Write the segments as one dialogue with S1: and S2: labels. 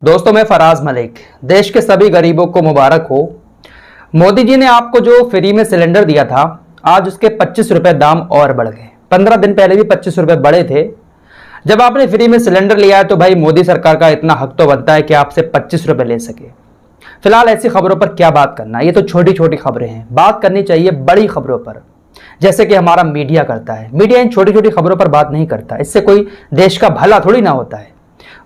S1: दोस्तों, मैं फराज मलिक। देश के सभी गरीबों को मुबारक हो। मोदी जी ने आपको जो फ्री में सिलेंडर दिया था, आज उसके 25 रुपए दाम और बढ़ गए। 15 दिन पहले भी 25 रुपए बढ़े थे। जब आपने फ्री में सिलेंडर लिया है तो भाई मोदी सरकार का इतना हक तो बनता है कि आपसे 25 रुपए ले सके। फिलहाल ऐसी खबरों पर क्या बात करना, ये तो छोटी छोटी खबरें हैं। बात करनी चाहिए बड़ी खबरों पर, जैसे कि हमारा मीडिया करता है। मीडिया इन छोटी छोटी खबरों पर बात नहीं करता, इससे कोई देश का भला थोड़ी ना होता है।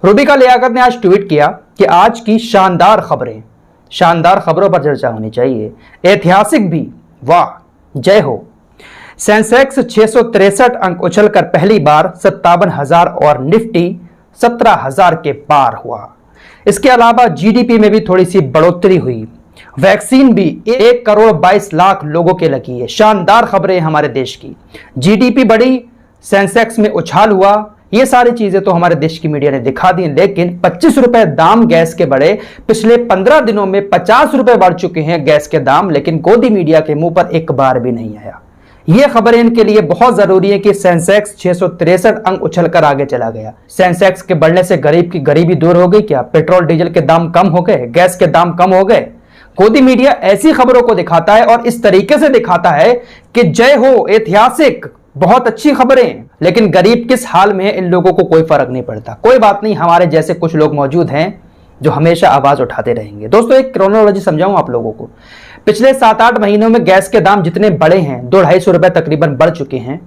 S1: रूबिका लियाकत ने आज ट्वीट किया कि आज की शानदार खबरों पर चर्चा होनी चाहिए, ऐतिहासिक भी। वाह, जय हो। सेंसेक्स 663 अंक उछलकर पहली बार 57,000 और निफ्टी 17,000 के पार हुआ। इसके अलावा जीडीपी में भी थोड़ी सी बढ़ोतरी हुई। वैक्सीन भी 1 करोड़ 22 लाख लोगों के लगी है। शानदार खबरें हमारे देश की। जीडीपी बढ़ी, सेंसेक्स में उछाल हुआ, ये सारी चीजें तो हमारे देश की मीडिया ने दिखा दी। लेकिन 25 रुपए दाम गैस के बढ़े। पिछले 15 दिनों में 50 रुपए बढ़ चुके हैं गैस के दाम, लेकिन गोदी मीडिया के मुंह पर एक बार भी नहीं आया। ये खबरें इनके लिए बहुत जरूरी है कि सेंसेक्स 663 अंक उछलकर आगे चला गया। सेंसेक्स के बढ़ने से गरीब की गरीबी दूर हो गई क्या? पेट्रोल डीजल के दाम कम हो गए? गैस के दाम कम हो गए? गोदी मीडिया ऐसी खबरों को दिखाता है और इस तरीके से दिखाता है कि जय हो, ऐतिहासिक, बहुत अच्छी खबरें। लेकिन गरीब किस हाल में है, इन लोगों को कोई फर्क नहीं पड़ता। कोई बात नहीं, हमारे जैसे कुछ लोग मौजूद हैं जो हमेशा आवाज उठाते रहेंगे। दोस्तों, एक क्रोनोलॉजी समझाऊं आप लोगों को। पिछले 7-8 महीनों में गैस के दाम जितने बढ़े हैं, 200-250 रुपए तकरीबन बढ़ चुके हैं।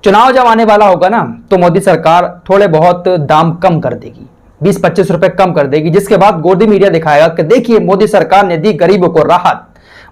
S1: चुनाव जब आने वाला होगा ना, तो मोदी सरकार थोड़े बहुत दाम कम कर देगी, 20-25 रुपए कम कर देगी, जिसके बाद गोदी मीडिया दिखाएगा कि देखिए मोदी सरकार ने दी गरीबों को राहत,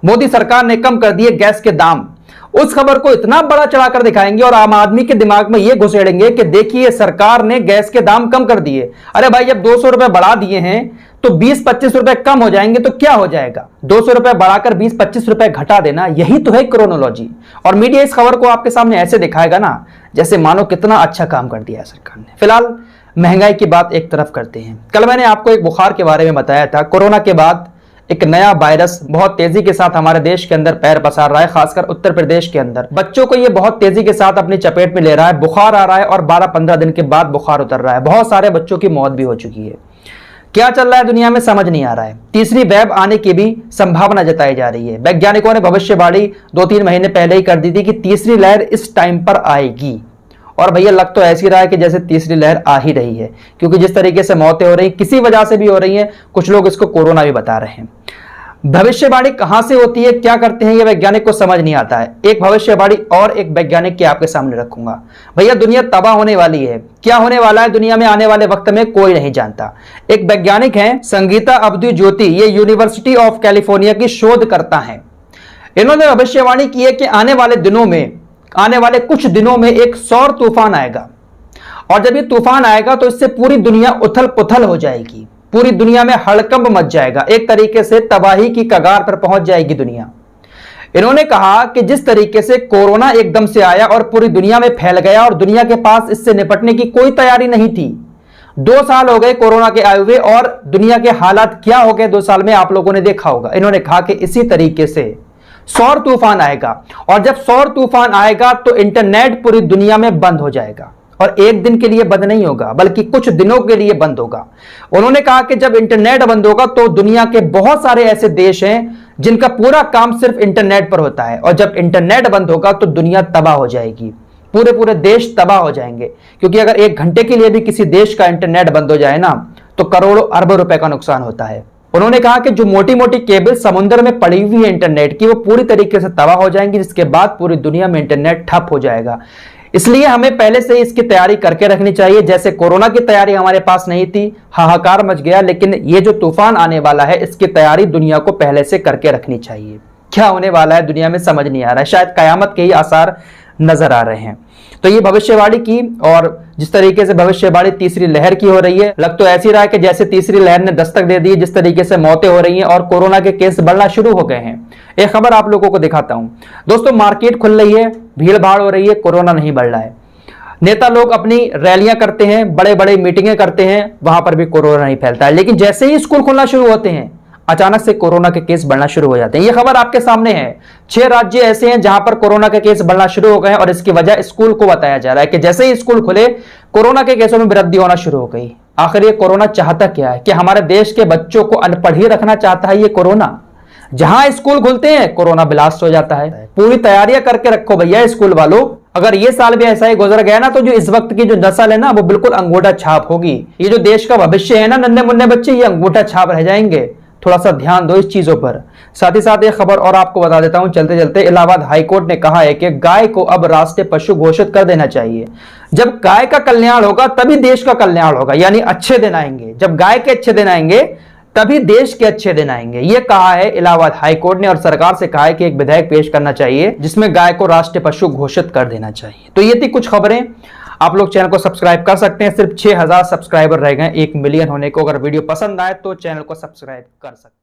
S1: मोदी सरकार ने कम कर दिए गैस के दाम। उस खबर को इतना बड़ा चढ़ाकर दिखाएंगे और आम आदमी के दिमाग में यह घुसेड़ेंगे कि देखिए सरकार ने गैस के दाम कम कर दिए। अरे भाई, जब 200 रुपए बढ़ा दिए हैं तो 20-25 रुपए कम हो जाएंगे तो क्या हो जाएगा? 200 रुपए बढ़ाकर 20-25 रुपए घटा देना, यही तो है क्रोनोलॉजी। और मीडिया इस खबर को आपके सामने ऐसे दिखाएगा ना, जैसे मानो कितना अच्छा काम कर दिया है सरकार ने। फिलहाल महंगाई की बात एक तरफ करते हैं। कल मैंने आपको एक बुखार के बारे में बताया था। कोरोना के बाद एक नया वायरस बहुत तेजी के साथ हमारे देश के अंदर पैर पसार रहा है, खासकर उत्तर प्रदेश के अंदर। बच्चों को यह बहुत तेजी के साथ अपनी चपेट में ले रहा है। बुखार आ रहा है और 12-15 दिन के बाद बुखार उतर रहा है। बहुत सारे बच्चों की मौत भी हो चुकी है। क्या चल रहा है दुनिया में समझ नहीं आ रहा है। तीसरी वेव आने की भी संभावना जताई जा रही है। वैज्ञानिकों ने भविष्यवाणी 2-3 महीने पहले ही कर दी थी कि तीसरी लहर इस टाइम पर आएगी। और भैया, लग तो ऐसी रहा है कि जैसे तीसरी लहर आ ही रही है, क्योंकि जिस तरीके से मौतें हो रही किसी वजह से भी हो रही हैं। कुछ लोग इसको कोरोना भी बता रहे हैं। भविष्यवाणी कहां से होती है, क्या करते हैं, ये वैज्ञानिक को समझ नहीं आता है। एक भविष्यवाणी और एक वैज्ञानिक की आपके सामने रखूंगा। भैया, दुनिया तबाह होने वाली है। क्या होने वाला है दुनिया में आने वाले वक्त में, कोई नहीं जानता। एक वैज्ञानिक है संगीता अब्दु ज्योति, ये यूनिवर्सिटी ऑफ कैलिफोर्निया की शोधकर्ता है। इन्होंने भविष्यवाणी की है कि आने वाले कुछ दिनों में एक सौर तूफान आएगा। और जब ये तूफान आएगा तो इससे पूरी दुनिया उथल पुथल हो जाएगी। पूरी दुनिया में हड़कंप मच जाएगा। एक तरीके से तबाही की कगार पर पहुंच जाएगी दुनिया। इन्होंने कहा कि जिस तरीके से कोरोना एकदम से आया और पूरी दुनिया में फैल गया और दुनिया के पास इससे निपटने की कोई तैयारी नहीं थी। 2 साल हो गए कोरोना के आए हुए और दुनिया के हालात क्या हो गए 2 साल में, आप लोगों ने देखा होगा। इन्होंने कहा कि इसी तरीके से सौर तूफान आएगा। और जब सौर तूफान आएगा तो इंटरनेट पूरी दुनिया में बंद हो जाएगा। और एक दिन के लिए बंद नहीं होगा, बल्कि कुछ दिनों के लिए बंद होगा। उन्होंने कहा कि जब इंटरनेट बंद होगा तो दुनिया के बहुत सारे ऐसे देश हैं जिनका पूरा काम सिर्फ इंटरनेट पर होता है। और जब इंटरनेट बंद होगा तो दुनिया तबाह हो जाएगी। पूरे देश तबाह हो जाएंगे। क्योंकि अगर 1 घंटे के लिए भी किसी देश का इंटरनेट बंद हो जाए ना, तो करोड़ों अरबों रुपए का नुकसान होता है। उन्होंने कहा कि जो मोटी मोटी केबल समुद्र में पड़ी हुई है इंटरनेट की, वो पूरी तरीके से तबाह हो जाएंगी, जिसके बाद पूरी दुनिया में इंटरनेट ठप हो जाएगा। इसलिए हमें पहले से इसकी तैयारी करके रखनी चाहिए। जैसे कोरोना की तैयारी हमारे पास नहीं थी, हाहाकार मच गया, लेकिन ये जो तूफान आने वाला है इसकी तैयारी दुनिया को पहले से करके रखनी चाहिए। क्या होने वाला है दुनिया में समझ नहीं आ रहा है। शायद कयामत के ही आसार नजर आ रहे हैं। तो ये भविष्यवाणी की, और जिस तरीके से भविष्यवाणी तीसरी लहर की हो रही है, लग तो ऐसी रहा है कि जैसे तीसरी लहर ने दस्तक दे दी। जिस तरीके से मौतें हो रही हैं और कोरोना के केस बढ़ना शुरू हो गए हैं। एक खबर आप लोगों को दिखाता हूं। दोस्तों, मार्केट खुल रही है, भीड़ भाड़ हो रही है, कोरोना नहीं बढ़ रहा है। नेता लोग अपनी रैलियां करते हैं, बड़े बड़े मीटिंगें करते हैं, वहां पर भी कोरोना नहीं फैलता है। लेकिन जैसे ही स्कूल खुलना शुरू होते हैं, अचानक से कोरोना के केस बढ़ना शुरू हो जाते हैं। यह खबर आपके सामने है। 6 राज्य ऐसे हैं जहां पर कोरोना के केस बढ़ना शुरू हो गए हैं और इसकी वजह स्कूल को बताया जा रहा है कि जैसे ही स्कूल खुले कोरोना के केसों में वृद्धि होना शुरू हो गई। आखिर ये कोरोना चाहता क्या है? कि हमारे देश के बच्चों को अनपढ़ ही रखना चाहता है ये कोरोना? जहां स्कूल खुलते हैं कोरोना ब्लास्ट हो जाता है। पूरी तैयारियां करके रखो भैया स्कूल वालों। अगर ये साल भी ऐसा ही गुजर गया ना तो जो इस वक्त की जो नस्ल है ना वो बिल्कुल अंगूठा छाप होगी। ये जो देश का भविष्य है ना, नन्हे मुन्ने बच्चे, ये अंगूठा छाप रह जाएंगे। थोड़ा सा ध्यान दो इस चीजों पर। साथ ही साथ एक खबर और आपको बता देता हूं चलते चलते। इलाहाबाद हाईकोर्ट ने कहा है कि गाय को अब राष्ट्रीय पशु घोषित कर देना चाहिए। जब गाय का कल्याण होगा तभी देश का कल्याण होगा, यानी अच्छे दिन आएंगे। जब गाय के अच्छे दिन आएंगे तभी देश के अच्छे दिन आएंगे, यह कहा है इलाहाबाद हाईकोर्ट ने। और सरकार से कहा है कि एक विधेयक पेश करना चाहिए जिसमें गाय को राष्ट्रीय पशु घोषित कर देना चाहिए। तो ये थी कुछ खबरें। आप लोग चैनल को सब्सक्राइब कर सकते हैं। सिर्फ 6000 सब्सक्राइबर रह गए 1 मिलियन होने को। अगर वीडियो पसंद आए तो चैनल को सब्सक्राइब कर सकते हैं।